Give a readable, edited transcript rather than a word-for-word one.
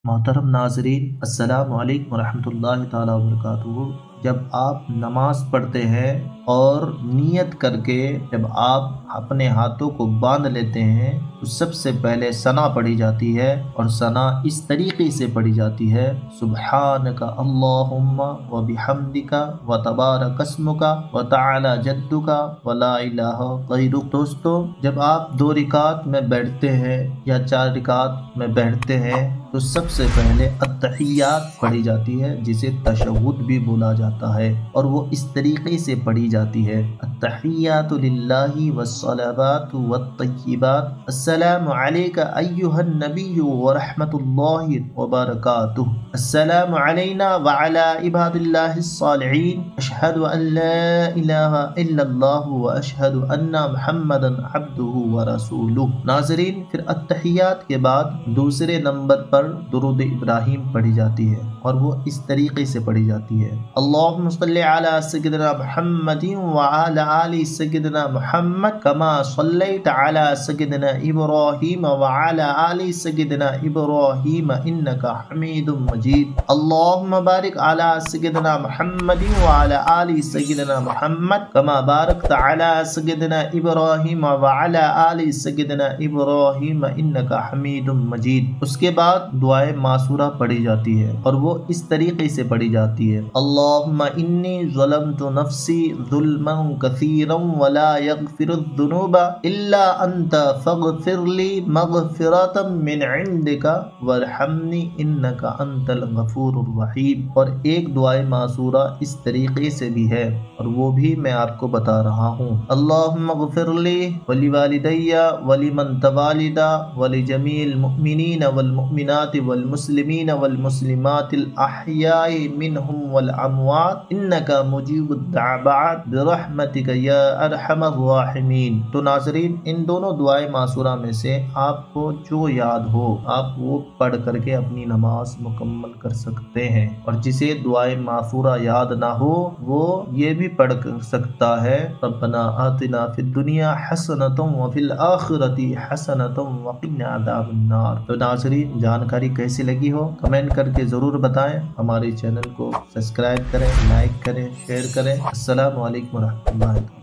محترم ناظرین، السلام علیکم ورحمۃ اللہ تعالیٰ وبرکاتہ۔ جب آپ نماز پڑھتے ہیں اور نیت کر کے جب آپ اپنے ہاتھوں کو باندھ لیتے ہیں تو سب سے پہلے ثنا پڑھی جاتی ہے، اور ثنا اس طریقے سے پڑھی جاتی ہے: سبحانک اللہم وبحمدک وتبارک اسمک وتعالی جدک ولا الہ غیرک۔ دوستو، جب آپ 2 رکعت میں بیٹھتے ہیں یا 4 رکعت میں بیٹھتے ہیں تو سب سے پہلے التحیات پڑھی جاتی ہے، جسے تشہد بھی بولا جاتا ہے، اور وہ اس طریقے سے پڑھی جاتی ہے: التحیات للہ والصلوات والطیبات، السلام علیک ایہا النبی ورحمۃ اللہ وبرکاتہ، السلام علینا وعلی عباد اللہ الصالحین، اشہد ان لا الہ الا اللہ واشہد ان محمدا عبدہ ورسولہ۔ ناظرین، پھر التحیات کے بعد دوسرے نمبر پر درود ابراہیم پڑھی جاتی ہے، اور وہ اس طریقے سے پڑھی جاتی ہے: اللہم صلی علی سیدنا محمد وعلی آل سیدنا محمد کما صلیت علی سیدنا ابراہیم وعلی آل سیدنا ابراہیم انک حمید مجید، اللہم بارک علی سیدنا محمد وعلی آل سیدنا محمد کما بارکت علی سیدنا ابراہیم وعلی آل سیدنا ابراہیم انک حمید مجید۔ اس کے بعد دعائے معصورہ پڑھی جاتی ہے، اور وہ اس طریقے سے پڑھی جاتی ہے: اللہم انی ظلمت نفسی ظلما کثیرا ولا یغفر الذنوب الا انت فاغفر لی مغفرۃ من عندک وارحمنی انک انت الغفور الرحیم۔ اور ایک دعائے معصورہ اس طریقے سے بھی ہے، اور وہ بھی میں آپ کو بتا رہا ہوں: اللہم اغفر لی ولوالدی ولمن توالدا ولجمیع المؤمنین والمؤمنات والمسلمین والمسلمات الاحیاء منہم والاموات انک مجیب الدعوات برحمتک یا ارحم الراحمین۔ تو ناظرین، ان دونوں دعائے معصورہ میں سے آپ کو جو یاد ہو آپ وہ پڑھ کر کے اپنی نماز مکمل کر سکتے ہیں، اور جسے دعائے معصورہ یاد نہ ہو وہ یہ بھی پڑھ سکتا ہے: ربنا آتنا فی الدنیا حسنۃ وفی الآخرۃ حسنۃ وقنا عذاب النار۔ تو ناظرین، جانکاری کیسی لگی ہو کمنٹ کر کے ضرور بتائیں۔ ہمارے چینل کو سبسکرائب کریں، لائک کریں، شیئر کریں۔ السلام علیکم ورحمۃ اللہ۔